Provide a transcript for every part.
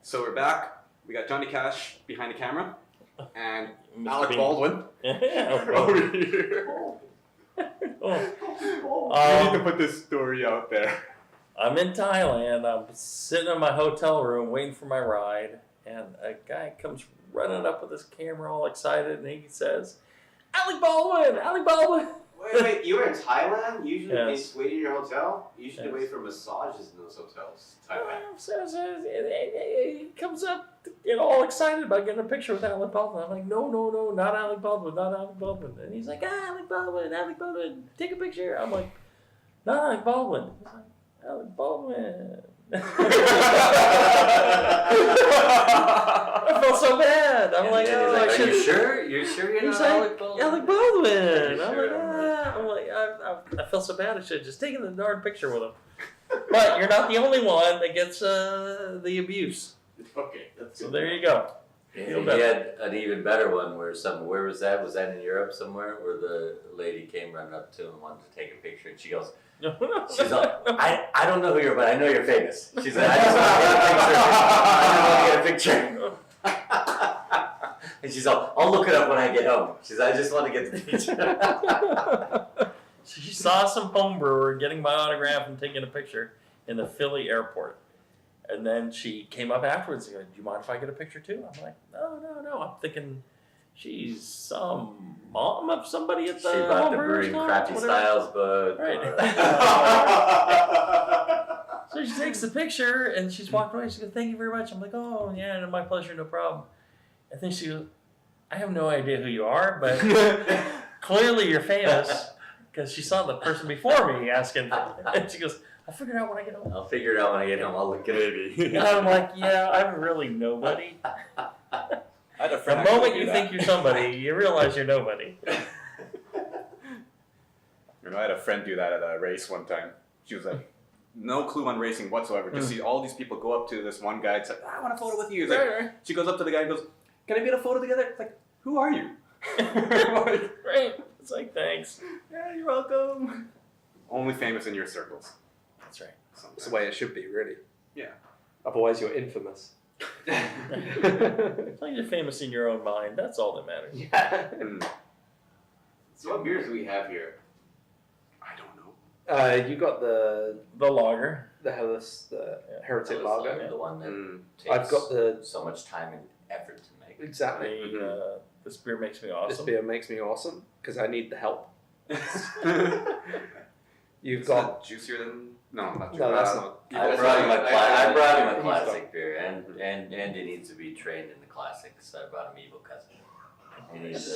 So we're back. We got Johnny Cash behind the camera and Mr. Alec Bean. Baldwin Yeah, over here. We need to put this story out there. I'm in Thailand. I'm sitting in my hotel room waiting for my ride, and a guy comes running up with his camera all excited, and he says, Alec Baldwin! Alec Baldwin! Wait, you were in Thailand? Usually Yes. they wait in your hotel? You usually Yes. wait for massages in those hotels. Thailand. So he comes up, all excited about getting a picture with Alec Baldwin. I'm like, no, not Alec Baldwin, not Alec Baldwin. And he's like, Alec Baldwin, take a picture. I'm like, not Alec Baldwin. He's like, Alec Baldwin. I felt so bad. I'm like, oh, I should. Are you sure? You're sure you're He's not like, Alec Baldwin? Alec Baldwin. Are I'm you like, sure? I felt so bad. I should have just taken the darn picture with him. But you're not the only one that gets the abuse. Okay, that's So good. there you go. He had an even better one where where was that? Was that in Europe somewhere? Where the lady came running up to him and wanted to take a picture, and she goes, she's like, I don't know who you are, but I know you're famous. She's like, I just want to get a picture. And she's like, I'll look it up when I get home. She's like, I just want to get the picture. She saw some home brewer getting my autograph and taking a picture in the Philly airport. And then she came up afterwards and goes, do you mind if I get a picture too? I'm like, no. I'm thinking she's some mom of somebody at the She bought the Homebrewers Brewing Conference, Crappy whatever. Styles book. Right. So she takes the picture and she's walking away. She goes, thank you very much. I'm like, oh, yeah, no, my pleasure, no problem. And then she goes, I have no idea who you are, but clearly you're famous. Because she saw the person before me asking, and she goes, I'll figure it out when I get home. I'll figure it out when I get home. I'll look at it. And I'm like, yeah, I'm really nobody. I had a The friend moment you think you're somebody, you realize you're nobody. I had a friend do that at a race one time. She was like, no clue on racing whatsoever. Just see all these people go up to this one guy and say, I want a photo with you. He's like, Right. she goes up to the guy and goes, can I get a photo together? It's like, who are you? Right. It's like, thanks. Yeah, you're welcome. Only famous in your circles. That's right. That's the way it should be, really. Yeah. Otherwise, you're infamous. As long as you're famous in your own mind, that's all that matters. Yeah. So what beers do we have here? I don't know. You got the lager. Hellas, the Heretic That was Lager. like the one that I've takes got the so much time and effort to make. exactly. This beer makes me This awesome. beer makes me awesome because I need the help. You've Is got that juicier than... No, not no, that's not. I brought him I a classic beer, and he needs to be trained in the classics. So I brought him Evil Cousin. He needs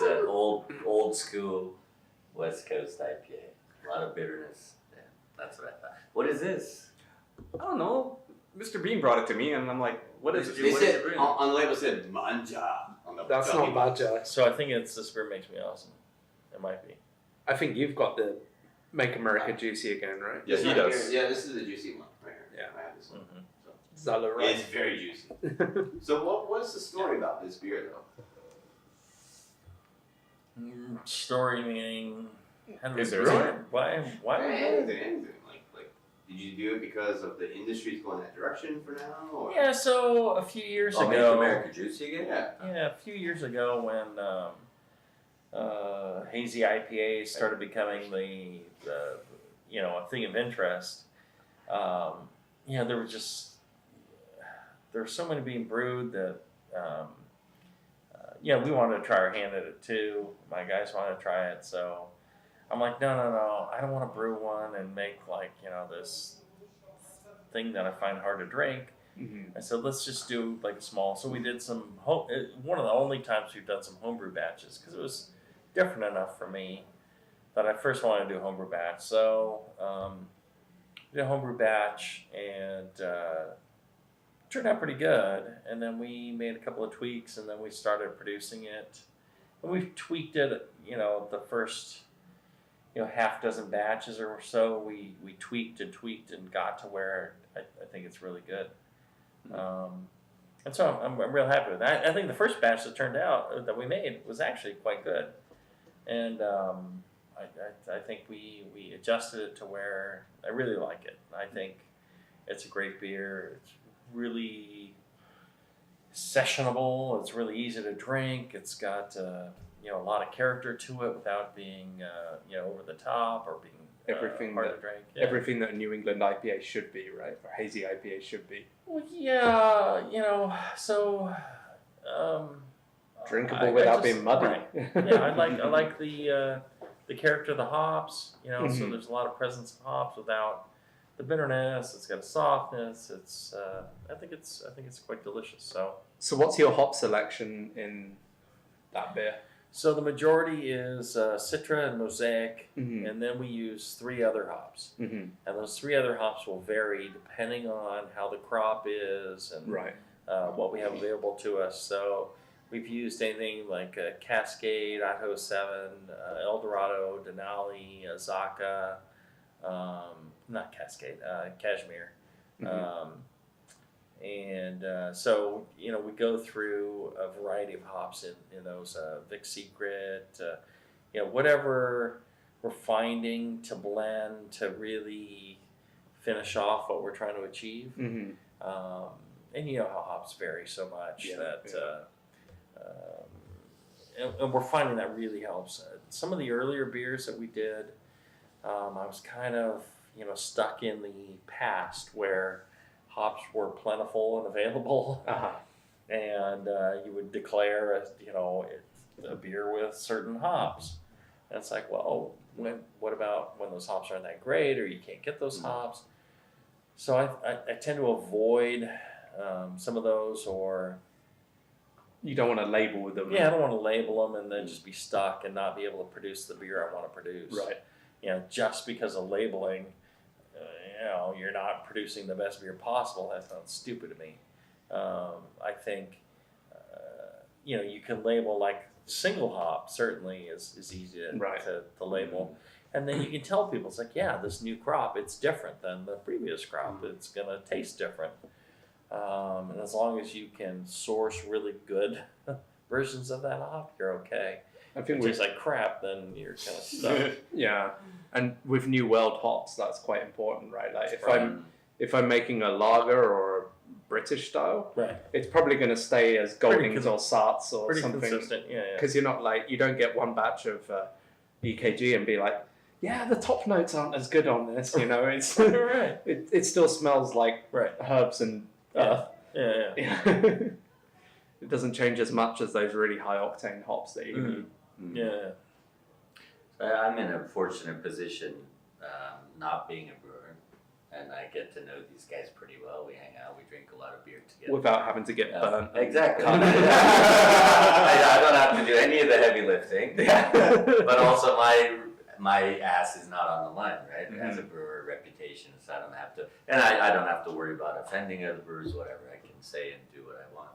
an old school West Coast IPA. A lot of bitterness. Yeah, that's what I thought. What is this? I don't know. Mr. Bean brought it to me, and I'm like, what is They it? said, on the label said manja. On the That's dummy. not Badger. So I think it's this beer makes me awesome. It might be. I think you've got the Make America Juicy again, right? Yeah, This he one does. here- Yeah, this is the juicy one right here. Yeah. I have this one. Mm-hmm. Is that It's right? very juicy. So what's the story about this beer though? Story meaning. How did Is we there brew one? it? Why? Anything. Like, did you do it because of the industry's going that direction for now? Or? Yeah. So a few years Oh, Make ago. America Juicy again? Yeah. Yeah, a few years ago when hazy IPAs started becoming the a thing of interest. There were so many being brewed that we wanted to try our hand at it too. My guys wanted to try it, so I'm like, no, I don't want to brew one and make this thing that I find hard to drink. Mm-hmm. I said, let's just do like small. So we did some one of the only times we've done some homebrew batches because it was different enough for me that I first wanted to do a homebrew batch. So did a homebrew batch and turned out pretty good. And then we made a couple of tweaks and then we started producing it. And we've tweaked it, the first half dozen batches or so. We tweaked and got to where I think it's really good. And so I'm real happy with that. I think the first batch that we made was actually quite good, and I think we adjusted it to where I really like it. I think it's a great beer. It's really sessionable. It's really easy to drink. It's got a lot of character to it without being over the top or being Everything hard that- to drink. Everything that a New England IPA should be, right? Or hazy IPA should be. Well, yeah, so Drinkable I without just- being muddy. right. Yeah, I like the character of the hops. So Mhm. there's a lot of presence of hops without the bitterness. It's got a softness. It's I think it's quite delicious. So what's your hop selection in that beer? So the majority is Citra and Mosaic, Mm-hmm. and then we use 3 other hops. Mm-hmm. And those 3 other hops will vary depending on how the crop is and Right. what we have available to us. So we've used anything like Cascade, Idaho 7, El Dorado, Denali, Azaka, not Cascade, Cashmere. Mhm. So we go through a variety of hops in those Vic Secret, whatever we're finding to blend to really finish off what we're trying to achieve. Mm-hmm. And you know how hops vary so much Yeah, that and we're finding that really helps. Some of the earlier beers that we did, I was kind of stuck in the past where hops were plentiful and available, Uh-huh. and you would declare a beer with certain hops, and it's like, well, what about when those hops aren't that great or you can't get those hops? So I tend to avoid some of those, or You don't want to label them. I don't want to label them and then just be stuck and not be able to produce the beer I want to produce. Right. Just because of labeling, you're not producing the best beer possible. That sounds stupid to me. I think, you can label like single hop certainly is easy Right. to label. And then you can tell people, it's like, this new crop, it's different than the previous crop. It's going to taste different. And as long as you can source really good versions of that hop, you're okay. I If think it tastes like crap, then you're kind of stuck. yeah, and with New World hops, that's quite important, right? Like Right. if I'm making a lager or a British style, Right. it's probably going to stay as Goldings con- or Sarts or Pretty something. consistent, yeah. Because you're not like, you don't get one batch of EKG and be like, yeah, the top notes aren't as good on this. It's Right. it still smells like Right. herbs and earth. Yeah. It doesn't change as much as those really high octane hops that you need. Yeah. I'm in a fortunate position, not being a brewer, and I get to know these guys pretty well. We hang out, we drink a lot of beer together. Without having to get burnt. Exactly. Cut. I don't have to do any of the heavy lifting, but also my ass is not on the line, right? As a brewer, reputation, so I don't have to, and I don't have to worry about offending other brewers, whatever. I can say and do what I want.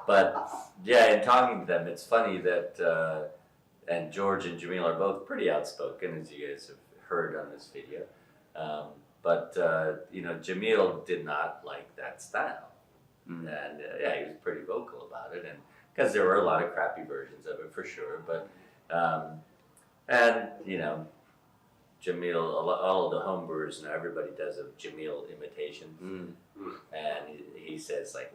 But yeah, in talking to them, it's funny that, and George and Jamil are both pretty outspoken, as you guys have heard on this video. But Jamil did not like that style, and he was pretty vocal about it, and because there were a lot of crappy versions of it for sure. But Jamil, all of the homebrewers, everybody does a Jamil imitation, and he says like,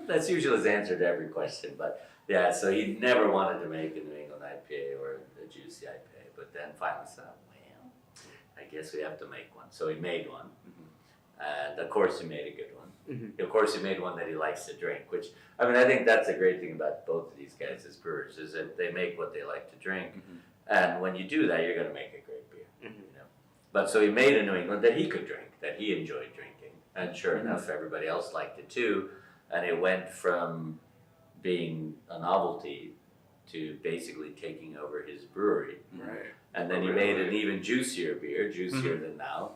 that's usually his answer to every question. But yeah, so he never wanted to make a New England IPA or a juicy IPA, but then finally said, I guess we have to make one. So he made one, and of course he made a good one. Of course he made one that he likes to drink, which, I think that's a great thing about both of these guys as brewers, is that they make what they like to drink, and when you do that, you're going to make a great beer. But so he made a New England that he could drink, that he enjoyed drinking, and sure enough, everybody else liked it too, and it went from being a novelty to basically taking over his brewery. Right. And then he made an even juicier beer, juicier than now,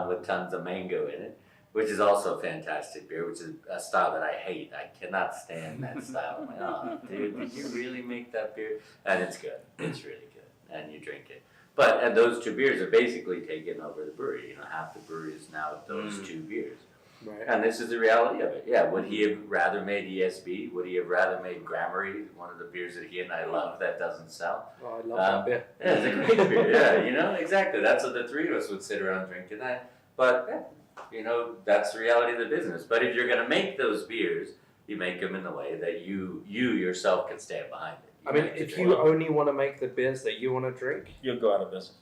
with tons of mango in it, which is also a fantastic beer, which is a style that I hate. I cannot stand that style. I'm like, oh, dude, did you really make that beer? And it's good. It's really good. And you drink it. And those two beers are basically taking over the brewery. Half the brewery is now those two beers. Right. And this is the reality of it. Yeah, would he have rather made ESB? Would he have rather made Gramarye, one of the beers that he and I love that doesn't sell? Oh, I love that beer. Yeah, it's a great beer. Yeah, you know, exactly. That's what the three of us would sit around drinking that. But, you know, that's the reality of the business. But if you're going to make those beers, you make them in the way that you yourself can stand behind it. I mean, if you only want to make the beers that you want to drink, You'll go out of business.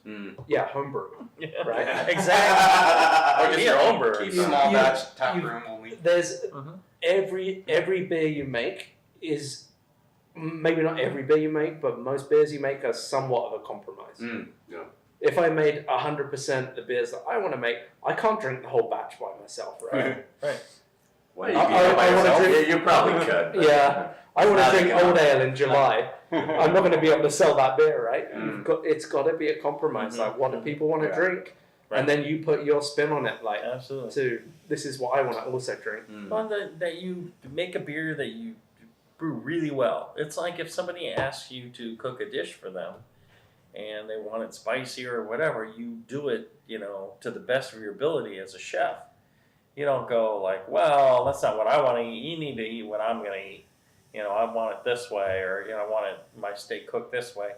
yeah, homebrew. Right. Exactly. Or just your own brewery. keep small You- batch tap you- room only. There's Mhm. every beer you make is maybe not every beer you make, but most beers you make are somewhat of a compromise. Yeah. If I made 100% the beers that I want to make, I can't drink the whole batch by myself, right? Well, you, I- can I- do it by I wanna yourself. drink- Yeah, you probably could. but- Yeah. I want to Not drink economic. old ale in July. I'm not going to be able to sell that beer, right? Mm. It's got to be a compromise. Like, what do people want to Yeah. drink? Right. And then you put your spin on it, like, Absolutely. to this is what I want to also drink. Well, that you make a beer that you brew really well. It's like if somebody asks you to cook a dish for them and they want it spicy or whatever, you do it, you know, to the best of your ability as a chef. You don't go like, well, that's not what I want to eat. You need to eat what I'm going to eat. You know, I want it this way, or, you know, I want my steak cooked this way.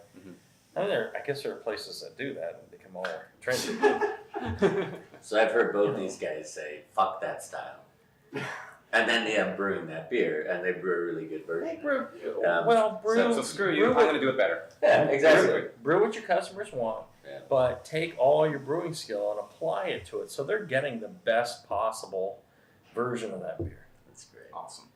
I mean, I guess there are places that do that and become more trendy. So I've heard both these guys say, fuck that style. And then they end up brewing that beer, and they brew a really good version. Brew, Um, well, brew. So screw you. brew I'm what- going to do it better. Yeah, exactly. Brew what your customers want, Yeah. but take all your brewing skill and apply it to it, so they're getting the best possible version of that beer. That's great. Awesome.